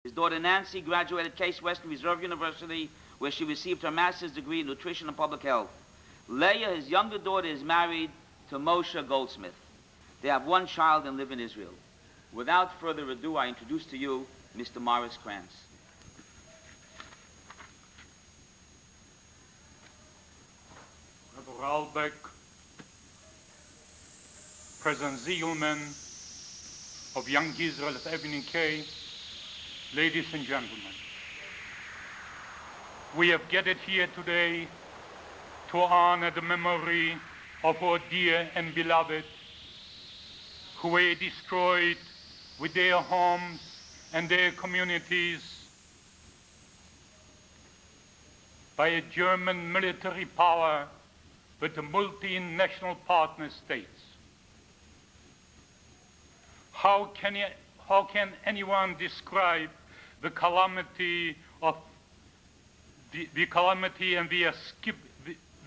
His daughter Nancy graduated Case Western Reserve University, where she received her master's degree in nutrition and public health. Leah, his younger daughter, is married to Moshe Goldsmith. They have one child and live in Israel. Without further ado, I introduce to you Mr. Morris Krantz. Ralbeck, President Ziegelman of Young Israel of Avenue K, ladies and gentlemen, we have gathered here today to honor the memory of our dear and beloved who were destroyed with their homes and their communities by a German military power with the multinational partner states. How can anyone describe the calamity of the calamity and the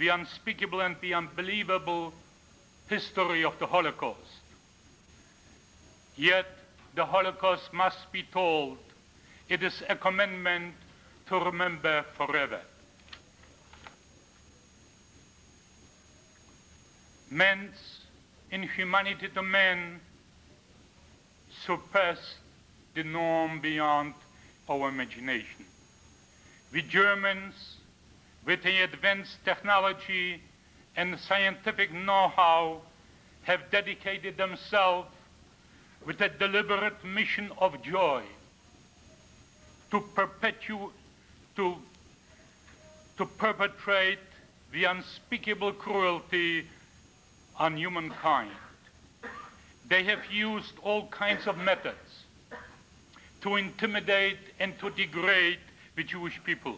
unspeakable and the unbelievable history of the Holocaust? Yet the Holocaust must be told. It is a commandment to remember forever. Man's inhumanity to man surpassed the norm beyond our imagination. We Germans, with the advanced technology and scientific know-how, have dedicated themselves with a deliberate mission of joy to perpetrate the unspeakable cruelty on humankind. They have used all kinds of methods to intimidate and to degrade the Jewish people.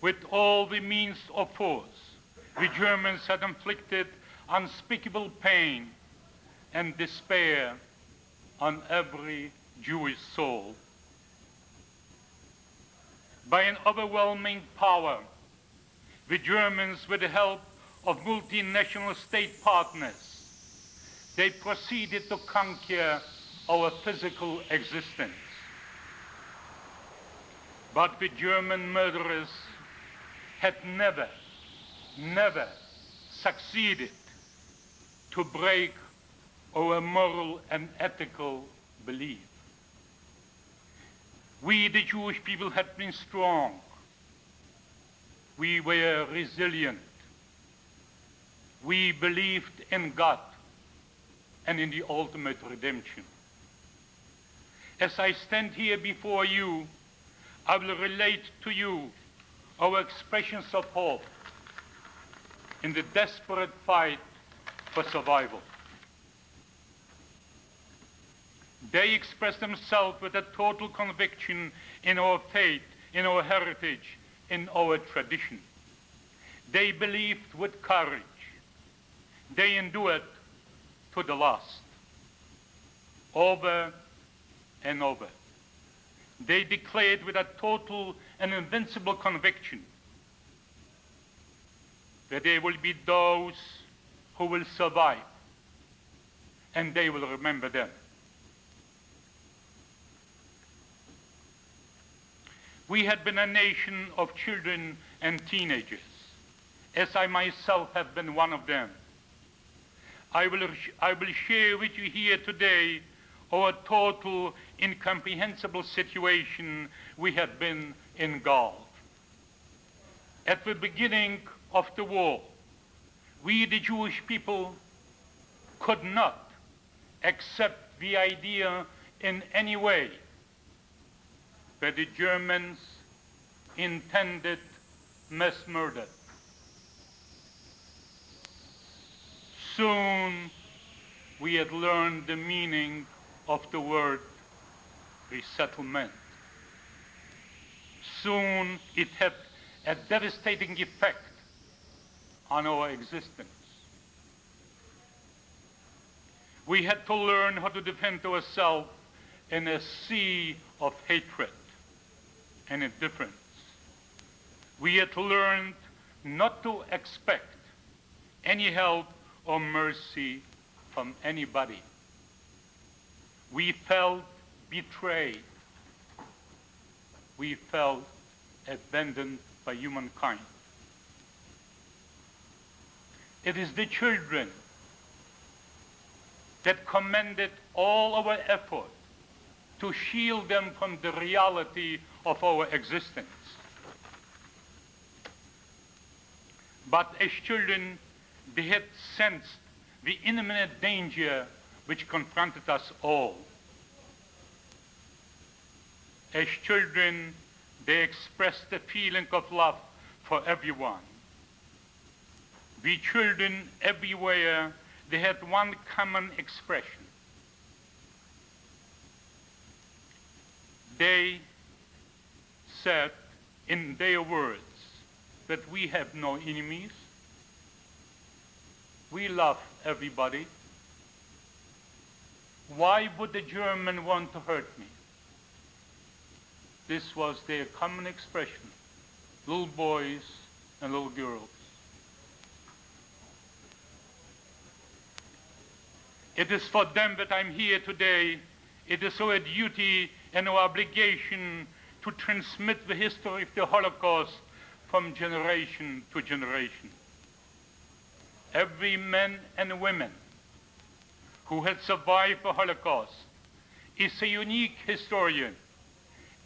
With all the means of force, the Germans had inflicted unspeakable pain and despair on every Jewish soul. By an overwhelming power, the Germans, with the help of multinational state partners, they proceeded to conquer our physical existence. But the German murderers had never succeeded to break our moral and ethical belief. We, the Jewish people, had been strong. We were resilient. We believed in God and in the ultimate redemption. As I stand here before you, I will relate to you our expressions of hope in the desperate fight for survival. They express themselves with a total conviction in our faith, in our heritage, in our tradition. They believed with courage. They endured to the last, over and over. They declared with a total and invincible conviction that there will be those who will survive, and they will remember them. We had been a nation of children and teenagers, as I myself have been one of them. I will share with you here today our total incomprehensible situation we have been engulfed. At the beginning of the war, we, the Jewish people, could not accept the idea in any way that the Germans intended mass murder. Soon we had learned the meaning of the word resettlement. Soon it had a devastating effect on our existence. We had to learn how to defend ourselves in a sea of hatred and indifference. We had learned not to expect any help or mercy from anybody. We felt betrayed. We felt abandoned by humankind. It is the children that commended all our effort to shield them from the reality of our existence. But as children, they had sensed the imminent danger which confronted us all. As children, they expressed the feeling of love for everyone. We children everywhere, they had one common expression. They said in their words that we have no enemies. We love everybody. Why would the German want to hurt me? This was their common expression, little boys and little girls. It is for them that I'm here today. It is our duty and our obligation to transmit the history of the Holocaust from generation to generation. Every man and woman who had survived the Holocaust is a unique historian,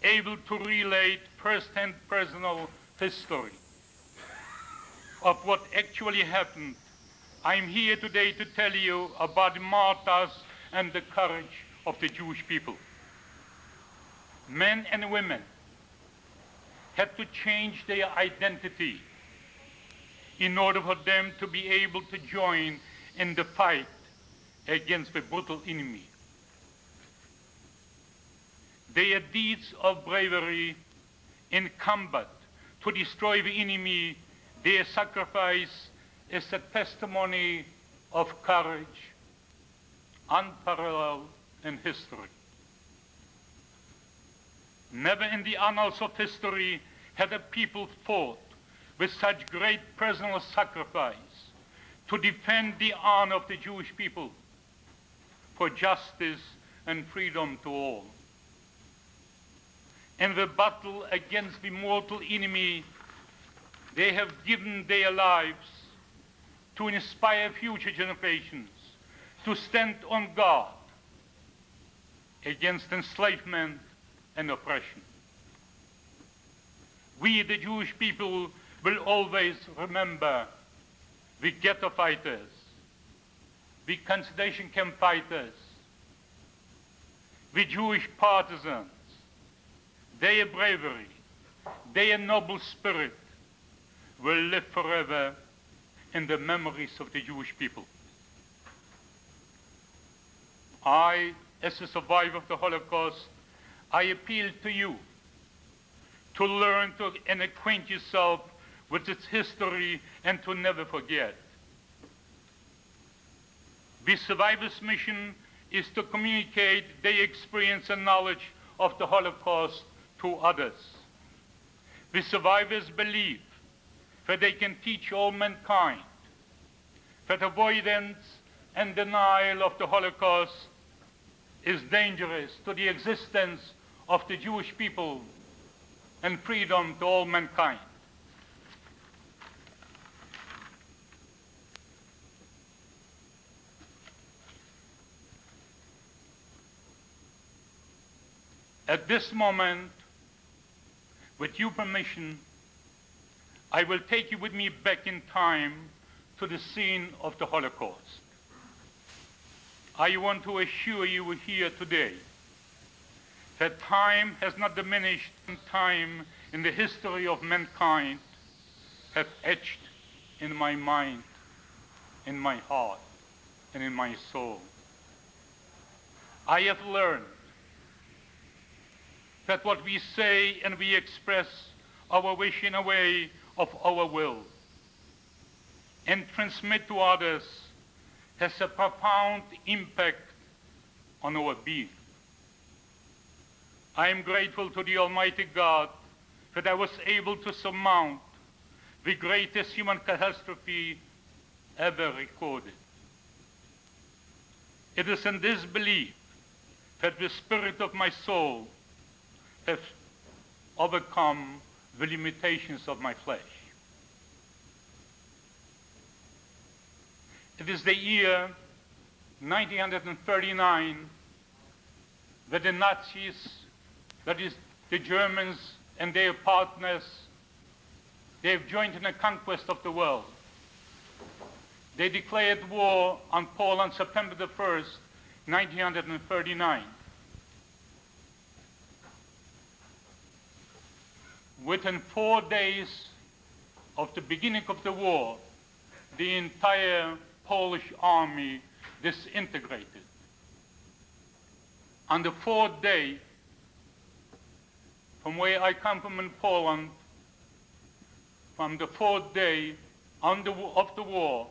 able to relate first-hand personal history of what actually happened. I'm here today to tell you about the martyrs and the courage of the Jewish people. Men and women had to change their identity in order for them to be able to join in the fight against the brutal enemy. Their deeds of bravery in combat to destroy the enemy, their sacrifice is a testimony of courage unparalleled in history. Never in the annals of history had a people fought with such great personal sacrifice to defend the honor of the Jewish people for justice and freedom to all. In the battle against the mortal enemy, they have given their lives to inspire future generations to stand on guard against enslavement and oppression. We, the Jewish people, will always remember the ghetto fighters, the concentration camp fighters, the Jewish partisans. Their bravery, their noble spirit will live forever in the memories of the Jewish people. I, as a survivor of the Holocaust, I appeal to you to learn and acquaint yourself with its history and to never forget. The survivors' mission is to communicate their experience and knowledge of the Holocaust to others. The survivors believe that they can teach all mankind that avoidance and denial of the Holocaust is dangerous to the existence of the Jewish people and freedom to all mankind. At this moment, with your permission, I will take you with me back in time to the scene of the Holocaust. I want to assure you here today that time has not diminished, and time in the history of mankind have etched in my mind, in my heart, and in my soul. I have learned that what we say and we express our wish in a way of our will and transmit to others has a profound impact on our being. I am grateful to the Almighty God that I was able to surmount the greatest human catastrophe ever recorded. It is in this belief that the spirit of my soul has overcome the limitations of my flesh. It is the year 1939 that the Nazis, that is the Germans and their partners, they have joined in the conquest of the world. They declared war on Poland September the 1st, 1939. Within 4 days of the beginning of the war, the entire Polish army disintegrated. On the 4th day, from where I come from in Poland, from the 4th day of the war,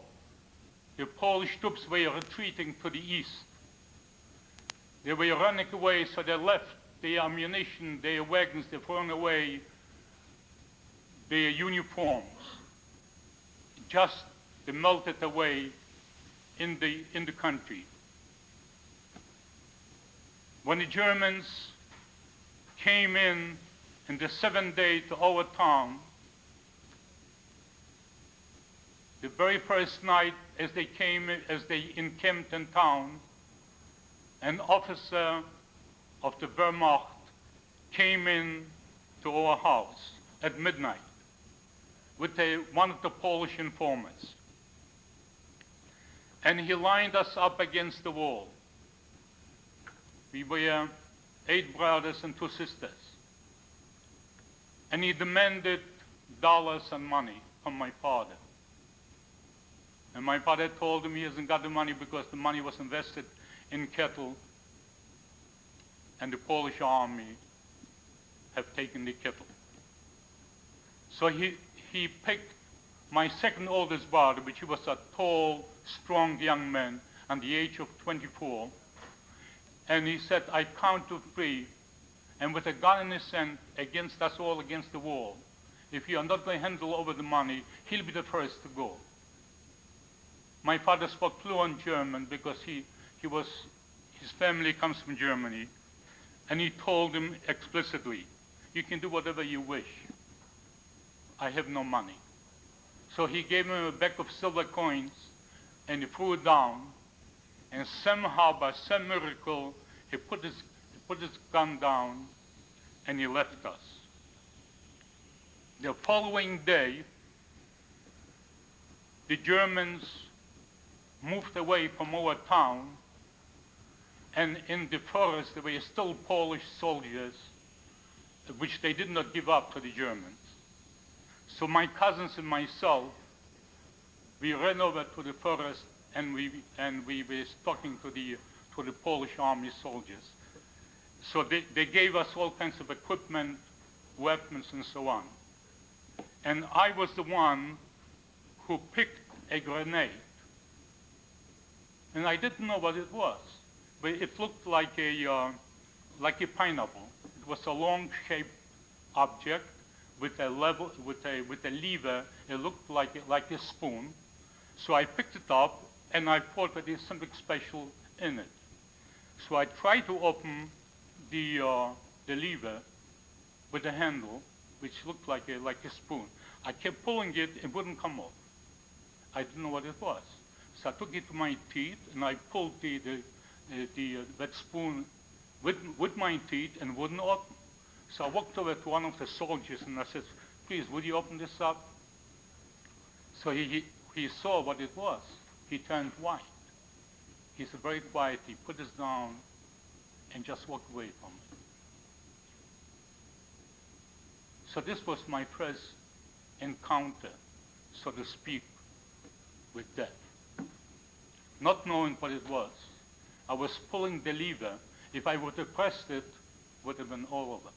the Polish troops were retreating to the east. They were running away, so they left their ammunition, their wagons, they thrown away their uniforms. Just they melted away in the country. When the Germans came in the 7th day to our town, the very first night as they encamped in town, an officer of the Wehrmacht came in to our house at midnight with one of the Polish informants. And he lined us up against the wall. We were 8 brothers and 2 sisters. And he demanded dollars and money from my father. And my father told him he hasn't got the money because the money was invested in cattle, and the Polish army have taken the cattle. So he picked my second oldest brother, which was a tall, strong young man at the age of 24, and he said, I count to 3, and with a gun in his hand against us all against the wall, if you are not going to handle over the money, he'll be the first to go. My father spoke fluent German because his family comes from Germany, and he told him explicitly, you can do whatever you wish. I have no money. So he gave him a bag of silver coins, and he threw it down, and somehow, by some miracle, he put his gun down, and he left us. The following day, the Germans moved away from our town, and in the forest there were still Polish soldiers, which they did not give up to the Germans. So my cousins and myself, we ran over to the forest, and we were talking to the Polish army soldiers. So they gave us all kinds of equipment, weapons, and so on. And I was the one who picked a grenade. And I didn't know what it was, but it looked like a pineapple. It was a long-shaped object with a lever. It looked like a spoon. So I picked it up, and I thought that there's something special in it. So I tried to open the lever with the handle, which looked like a spoon. I kept pulling it, it wouldn't come off. I didn't know what it was. So I took it to my teeth, and I pulled that spoon with my teeth, and wouldn't open. So I walked over to one of the soldiers, and I said, please, would you open this up? So he saw what it was. He turned white. He said very quiet, he put this down, and just walked away from it. So this was my first encounter, so to speak, with death. Not knowing what it was, I was pulling the lever. If I would have pressed it, it would have been all over.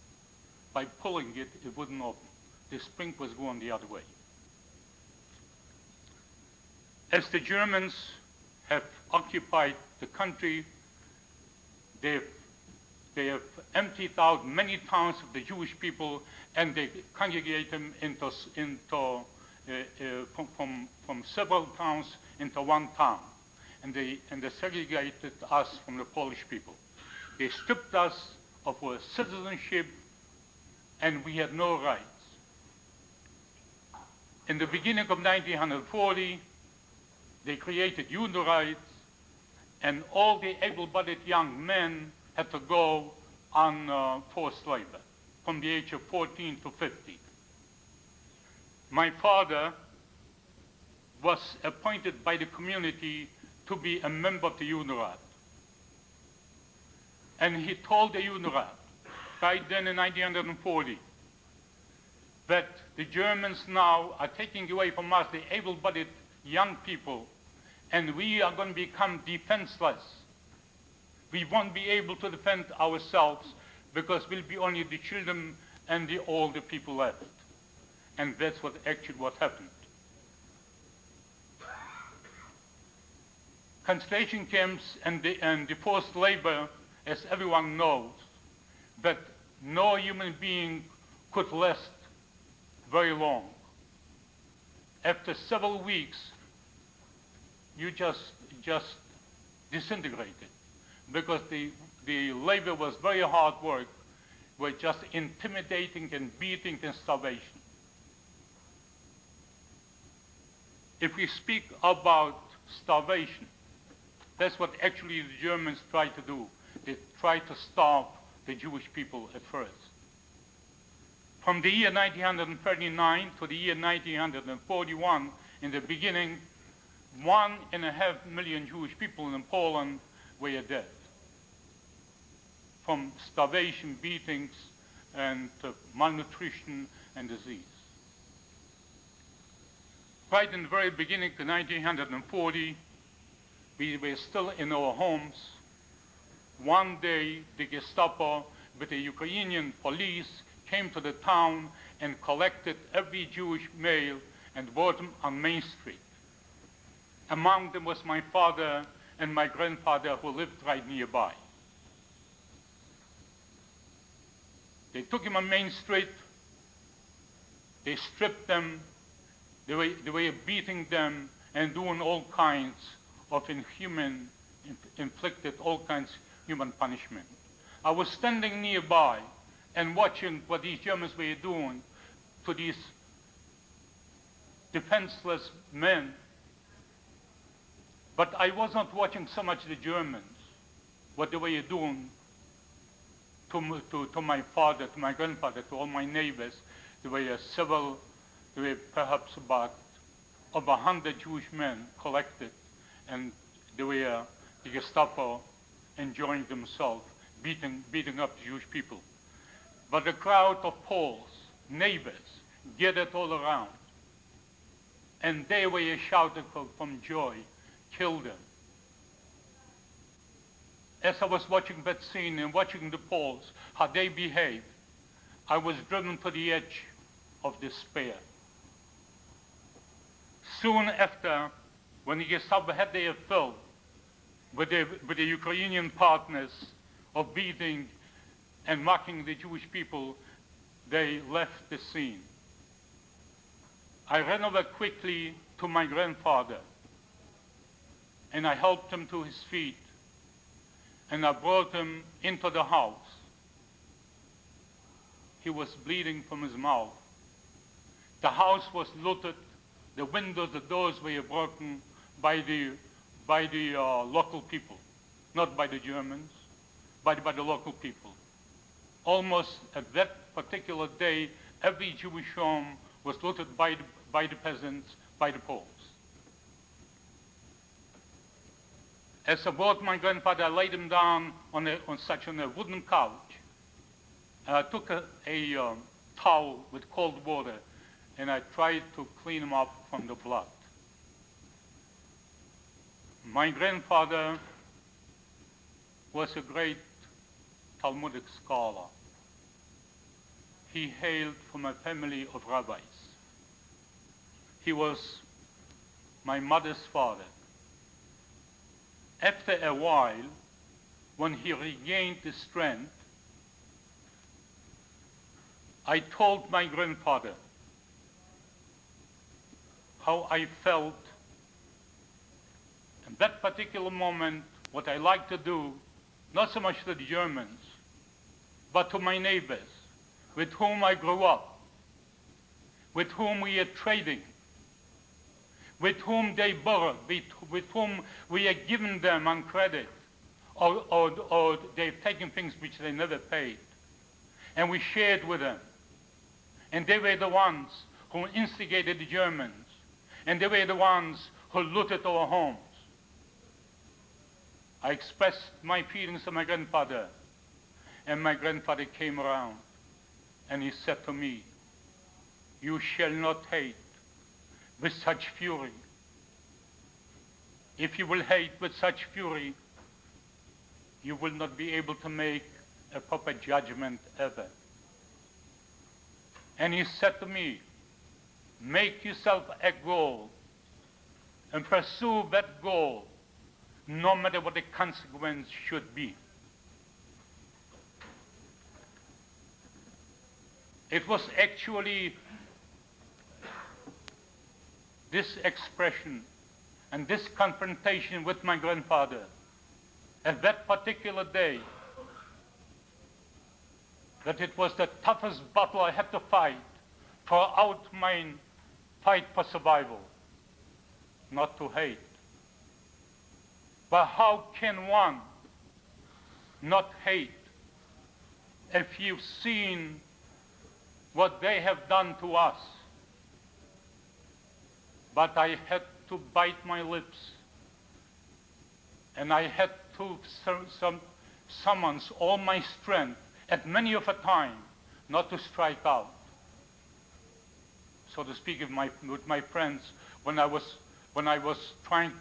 By pulling it, it wouldn't open. The spring was going the other way. As the Germans have occupied the country, they have emptied out many towns of the Jewish people, and they congregate them from several towns into one town. And they segregated us from the Polish people. They stripped us of our citizenship, and we had no rights. In the beginning of 1940, they created union rights, and all the able-bodied young men had to go on forced labor from the age of 14 to 50. My father was appointed by the community to be a member of the Unirad. And he told the Unirad, right then in 1940, that the Germans now are taking away from us the able-bodied young people, and we are going to become defenseless. We won't be able to defend ourselves because we'll be only the children and the older people left. And that's what happened. Concentration camps and the forced labor, as everyone knows, that no human being could last very long. After several weeks, you just disintegrated, because the labor was very hard work, were just intimidating and beating and starvation. If we speak about starvation, that's what actually the Germans tried to do. They tried to starve the Jewish people at first. From the year 1939 to the year 1941, in the beginning, 1.5 million Jewish people in Poland were dead from starvation, beatings, and malnutrition and disease. Right in the very beginning of 1940, we were still in our homes. One day, the Gestapo with the Ukrainian police came to the town and collected every Jewish male and brought them on Main Street. Among them was my father and my grandfather, who lived right nearby. They took him on Main Street, they stripped them, they were beating them and doing all kinds of inhuman, inflicted all kinds of human punishment. I was standing nearby and watching what these Germans were doing to these defenseless men. But I wasn't watching so much the Germans, what they were doing to my father, to my grandfather, to all my neighbors. There were several, there were perhaps about over 100 Jewish men collected, and they were the Gestapo enjoying themselves, beating up Jewish people. But a crowd of Poles, neighbors, gathered all around, and they were shouting from joy, "Kill them." As I was watching that scene and watching the Poles, how they behaved, I was driven to the edge of despair. Soon after, when the Gestapo had their fill with the Ukrainian partners of beating and mocking the Jewish people, they left the scene. I ran over quickly to my grandfather, and I helped him to his feet, and I brought him into the house. He was bleeding from his mouth. The house was looted. The windows, the doors were broken by the local people, not by the Germans, but by the local people. Almost at that particular day, every Jewish home was looted by the peasants, by the Poles. As I brought my grandfather, I laid him down on a wooden couch. And I took a towel with cold water, and I tried to clean him up from the blood. My grandfather was a great Talmudic scholar. He hailed from a family of rabbis. He was my mother's father. After a while, when he regained his strength, I told my grandfather how I felt. In that particular moment, what I like to do not so much to the Germans, but to my neighbors, with whom I grew up, with whom we are trading, with whom they borrowed, with whom we have given them on credit, or they've taken things which they never paid. And we shared with them. And they were the ones who instigated the Germans. And they were the ones who looted our homes. I expressed my feelings to my grandfather. And my grandfather came around and he said to me, "You shall not hate with such fury. If you will hate with such fury, you will not be able to make a proper judgment ever." And he said to me, "Make yourself a goal and pursue that goal, no matter what the consequence should be." It was actually this expression and this confrontation with my grandfather at that particular day that it was the toughest battle I had to fight throughout my fight for survival, not to hate. But how can one not hate if you've seen what they have done to us? But I had to bite my lips, and I had to summon all my strength at many of a time not to strike out, so to speak, with my friends when I was trying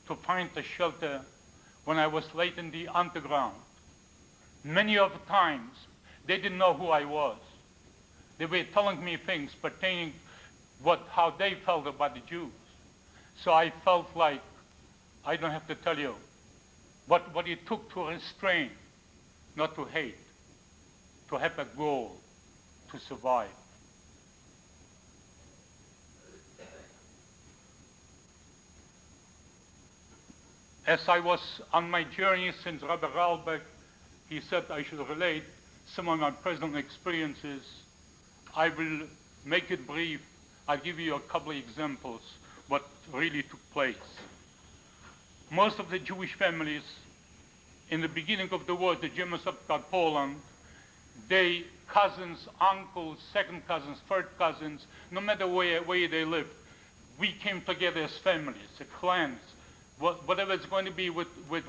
to find a shelter, when I was late in the underground. Many of the times they didn't know who I was. They were telling me things pertaining how they felt about the Jews. So I felt like I don't have to tell you what it took to restrain, not to hate, to have a goal, to survive. As I was on my journey since Rabbi Ralbeck, he said I should relate some of my personal experiences. I will make it brief. I'll give you a couple of examples what really took place. Most of the Jewish families in the beginning of the war, the Germans occupied Poland, they cousins, uncles, second cousins, third cousins, no matter where they lived, we came together as families, as clans. Whatever is going to be with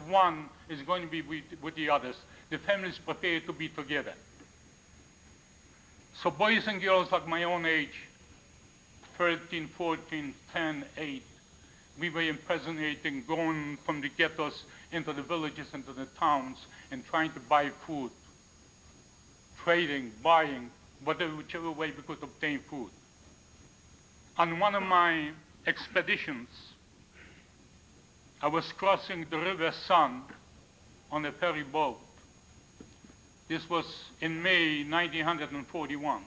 one is going to be with the others. The families prepared to be together. So boys and girls like my own age, 13, 14, 10, 8, we were impersonating, going from the ghettos into the villages, into the towns, and trying to buy food, trading, buying, whichever way we could obtain food. On one of my expeditions, I was crossing the River Sun on a ferry boat. This was in May 1941.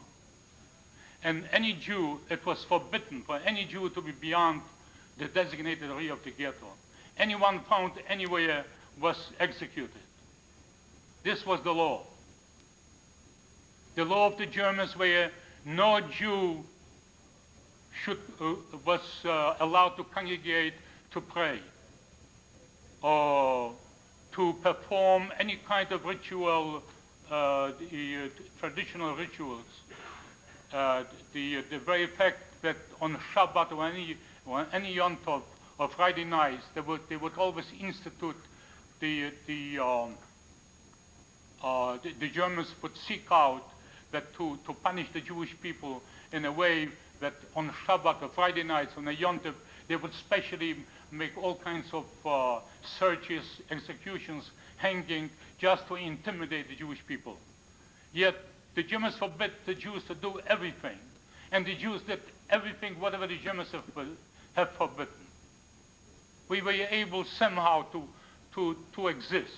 And any Jew, it was forbidden for any Jew to be beyond the designated area of the ghetto. Anyone found anywhere was executed. This was the law. The law of the Germans where no Jew was allowed to congregate to pray or to perform any kind of ritual, traditional rituals. The very fact that on Shabbat or any Yom Tov or Friday nights, they would always institute the Germans would seek out that to punish the Jewish people in a way that on Shabbat or Friday nights, on a Yom Tov, they would specially make all kinds of searches, executions, hanging, just to intimidate the Jewish people. Yet the Germans forbid the Jews to do everything, and the Jews did everything, whatever the Germans have forbidden. We were able somehow to exist.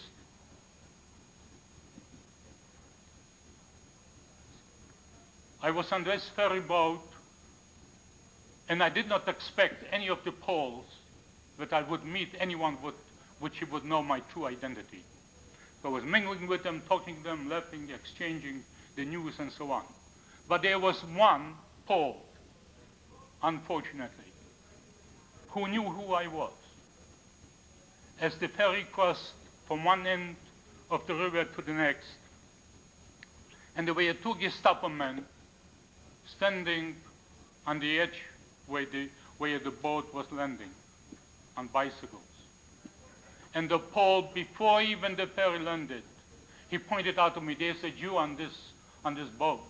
I was on this ferry boat, and I did not expect any of the Poles that I would meet anyone which he would know my true identity. So I was mingling with them, talking to them, laughing, exchanging the news and so on. But there was one Paul, unfortunately, who knew who I was. As the ferry crossed from one end of the river to the next, and there were two Gestapo men standing on the edge where the boat was landing on bicycles. And the Paul, before even the ferry landed, he pointed out to me, there's a Jew on this boat.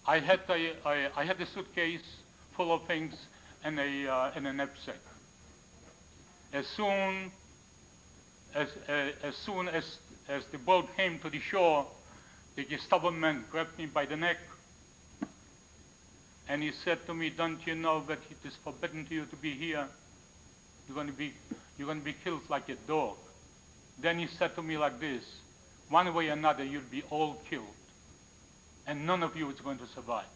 I had a suitcase full of things and a knapsack. As soon as the boat came to the shore, the Gestapo man grabbed me by the neck, and he said to me, "Don't you know that it is forbidden to you to be here? You're going to be killed like a dog." Then he said to me like this, "One way or another, you'll be all killed, and none of you is going to survive."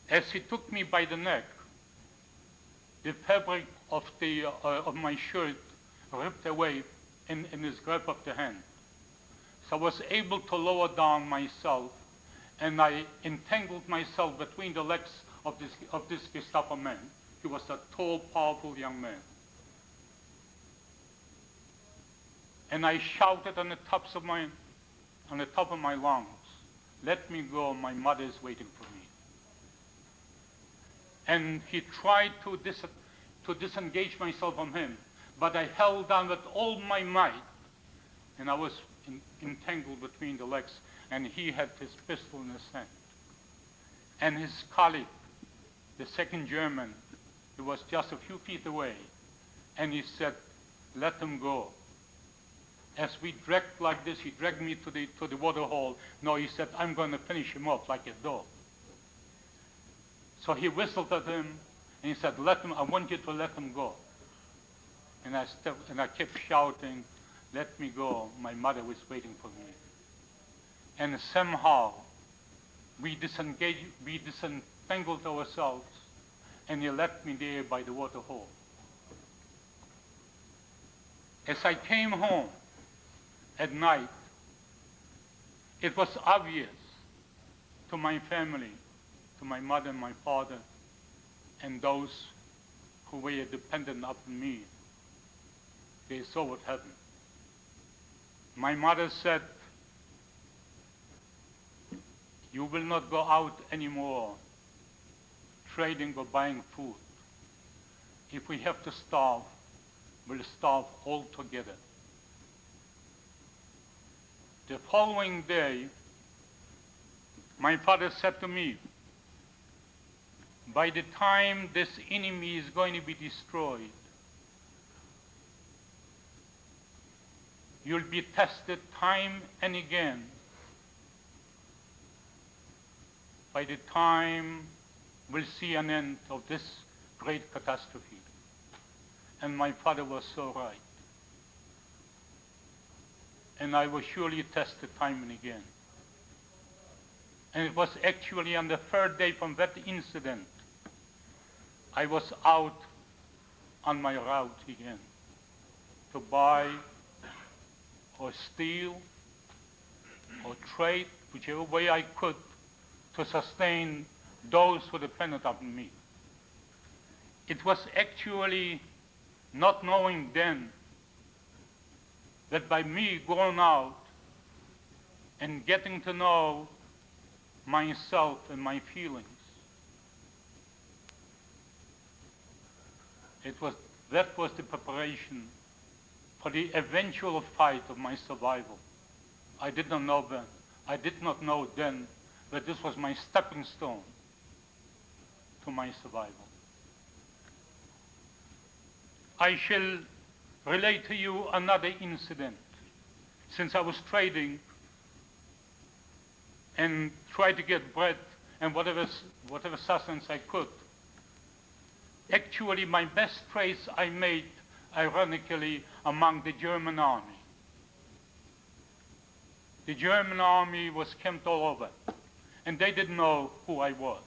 As he took me by the neck, the fabric of my shirt ripped away in his grip of the hand. So I was able to lower down myself, and I entangled myself between the legs of this Gestapo man. He was a tall, powerful young man. And I shouted on the top of my lungs, "Let me go, my mother is waiting for me." And he tried to disengage myself from him, but I held on with all my might, and I was entangled between the legs, and he had his pistol in his hand. And his colleague, the second German, he was just a few feet away, and he said, "Let him go." As we dragged like this, he dragged me to the water hole. No, he said, "I'm going to finish him off like a dog." So he whistled at him, and he said, "I want you to let him go." And I kept shouting, "Let me go, my mother was waiting for me." And somehow, we disentangled ourselves, and he left me there by the water hole. As I came home at night, it was obvious to my family, to my mother and my father, and those who were dependent upon me. They saw what happened. My mother said, "You will not go out anymore trading or buying food. If we have to starve, we'll starve all together." The following day, my father said to me, "By the time this enemy is going to be destroyed, you'll be tested time and again. By the time we'll see an end of this great catastrophe." And my father was so right. And I was surely tested time and again. And it was actually on the third day from that incident, I was out on my route again to buy or steal or trade, whichever way I could, to sustain those who depended on me. It was actually not knowing then that by me going out and getting to know myself and my feelings, that was the preparation for the eventual fight of my survival. I did not know then that this was my stepping stone to my survival. I shall relate to you another incident. Since I was trading and tried to get bread and whatever sustenance I could, actually my best trades I made, ironically, among the German army. The German army was camped all over, and they didn't know who I was.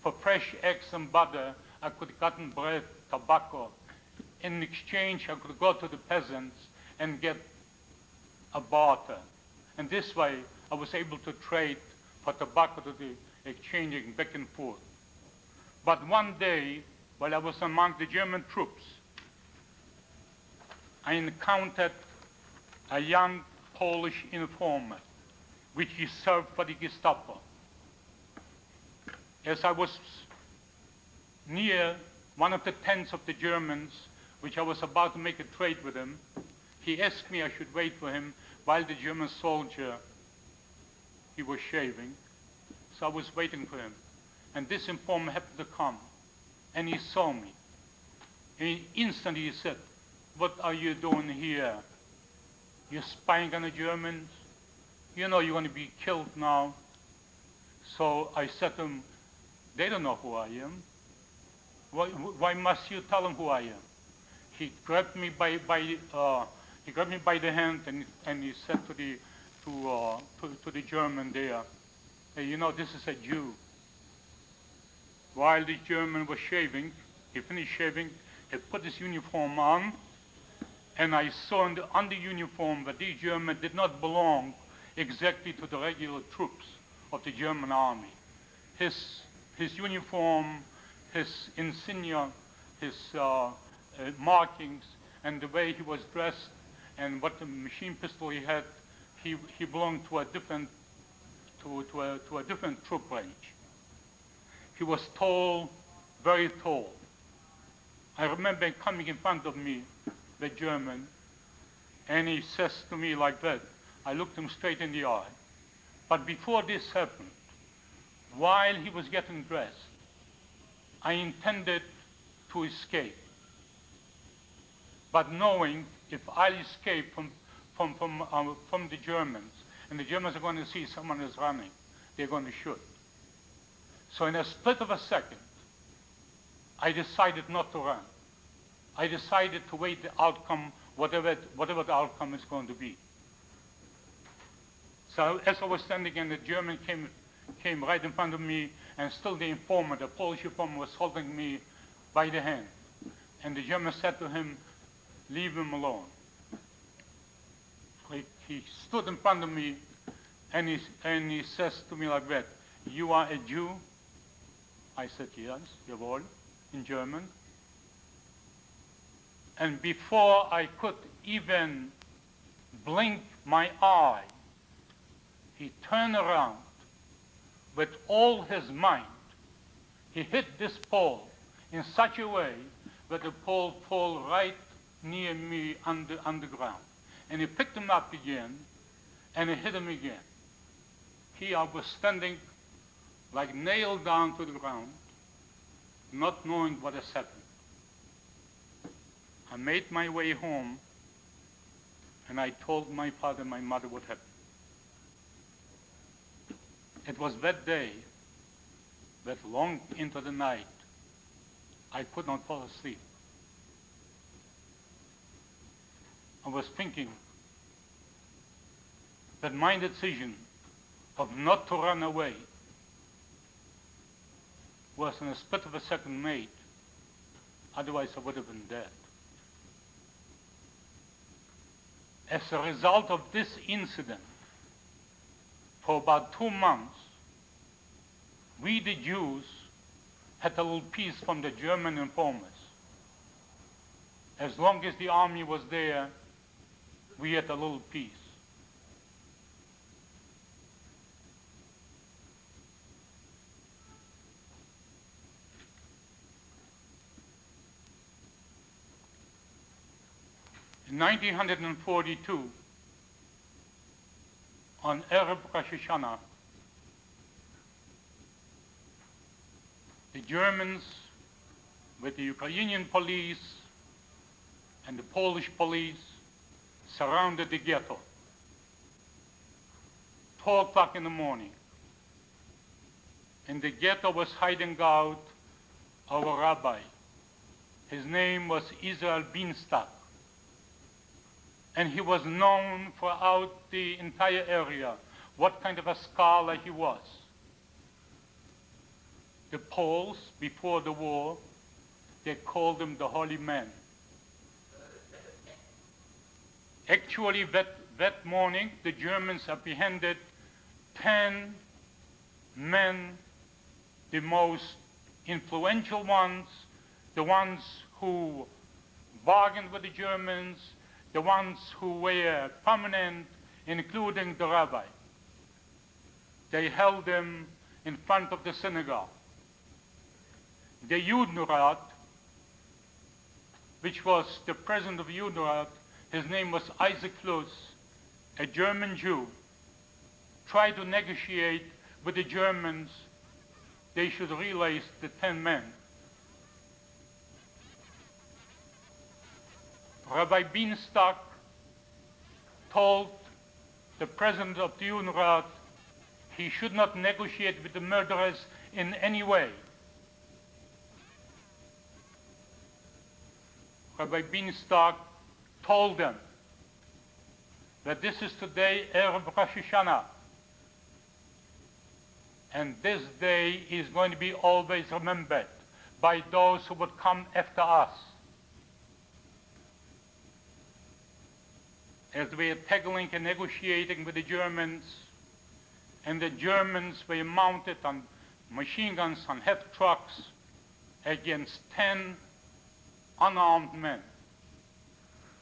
For fresh eggs and butter, I could have gotten bread, tobacco, in exchange I could go to the peasants and get a barter. And this way I was able to trade for tobacco to the exchanging back and forth. But one day, while I was among the German troops, I encountered a young Polish informer, which he served for the Gestapo. As I was near one of the tents of the Germans, which I was about to make a trade with him, he asked me I should wait for him while the German soldier, he was shaving. So I was waiting for him. And this informer happened to come, and he saw me. And instantly he said, "What are you doing here? You're spying on the Germans? You know you're going to be killed now." So I said to him, "They don't know who I am. Why must you tell them who I am?" He grabbed me by the hand, and he said to the German there, "Hey, you know, this is a Jew." While the German was shaving, he finished shaving, he put his uniform on, and I saw on the uniform that the German did not belong exactly to the regular troops of the German army. His uniform, his insignia, his markings, and the way he was dressed, and what the machine pistol he had, he belonged to a different troop range. He was tall, very tall. I remember coming in front of me, the German, and he says to me like that. I looked him straight in the eye. But before this happened, while he was getting dressed, I intended to escape. But knowing if I escape from the Germans, and the Germans are going to see someone is running, they're going to shoot. So in a split of a second, I decided not to run. I decided to wait the outcome, whatever the outcome is going to be. So as I was standing, and the German came right in front of me, and still the informer, the Polish informer, was holding me by the hand. And the German said to him, "Leave him alone." He stood in front of me, and he says to me like that, "You are a Jew?" I said, "Yes, jawohl," in German. And before I could even blink my eye, he turned around with all his might. He hit this pole in such a way that the pole fell right near me on the ground. And he picked him up again, and he hit him again. Here I was standing like nailed down to the ground, not knowing what has happened. I made my way home, and I told my father and my mother what happened. It was that day that long into the night, I could not fall asleep. I was thinking that my decision of not to run away was in a split of a second made. Otherwise I would have been dead. As a result of this incident, for about 2 months, we the Jews had a little peace from the German informers. As long as the army was there, we had a little peace. In 1942, on Erev Rosh Hashanah, the Germans, with the Ukrainian police and the Polish police, surrounded the ghetto. 12 o'clock in the morning. In the ghetto was hiding out our rabbi. His name was Israel Bienstock. And he was known throughout the entire area what kind of a scholar he was. The Poles, before the war, they called him the Holy Man. Actually, that morning, the Germans apprehended 10 men, the most influential ones, the ones who bargained with the Germans, the ones who were prominent, including the rabbi. They held them in front of the synagogue. The Judenrat, which was the president of Judenrat, his name was Isaac Lutz, a German Jew, tried to negotiate with the Germans they should release the 10 men. Rabbi Bienstock told the president of the Judenrat he should not negotiate with the murderers in any way. Rabbi Bienstock told them that this is today Erev Rosh Hashanah, and this day is going to be always remembered by those who would come after us. As we were tackling and negotiating with the Germans, and the Germans were mounted on machine guns on heavy trucks against 10 unarmed men.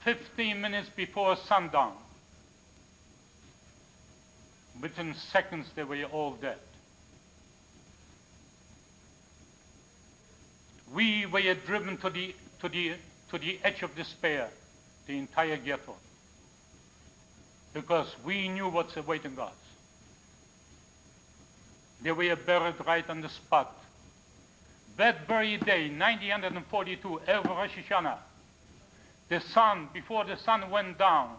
15 minutes before sundown, within seconds they were all dead. We were driven to the edge of despair, the entire ghetto, because we knew what's awaiting us. They were buried right on the spot. That very day, 1942, Erev Rosh Hashanah, the sun, before the sun went down,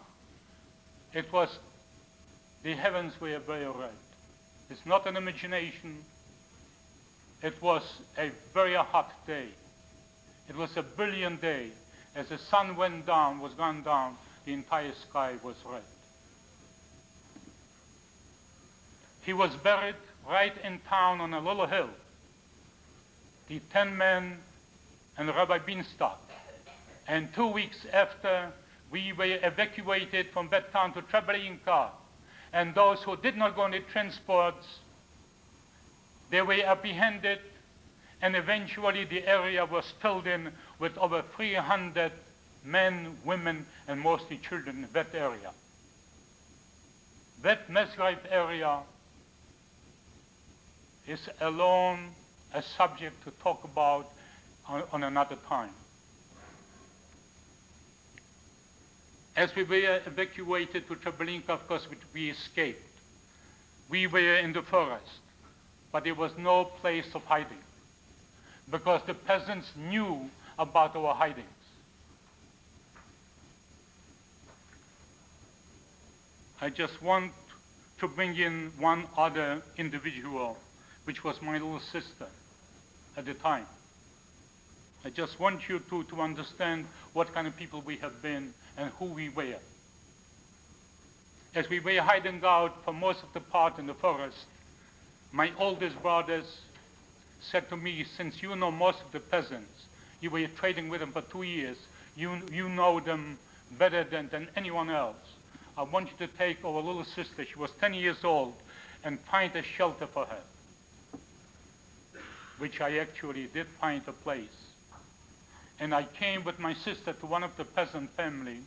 the heavens were very red. It's not an imagination. It was a very hot day. It was a brilliant day. As the sun went down, was gone down, the entire sky was red. He was buried right in town on a little hill. The 10 men and Rabbi Bienstock. And 2 weeks after, we were evacuated from that town to Treblinka. And those who did not go on the transports, they were apprehended, and eventually the area was filled in with over 300 men, women, and mostly children in that area. That mass grave area is alone a subject to talk about on another time. As we were evacuated to Treblinka, of course, we escaped. We were in the forest, but there was no place of hiding, because the peasants knew about our hidings. I just want to bring in one other individual, which was my little sister at the time. I just want you to understand what kind of people we have been and who we were. As we were hiding out for most of the part in the forest, my oldest brothers said to me, since you know most of the peasants, you were trading with them for 2 years, you know them better than anyone else. I want you to take our little sister, she was 10 years old, and find a shelter for her. Which I actually did find a place. And I came with my sister to one of the peasant families,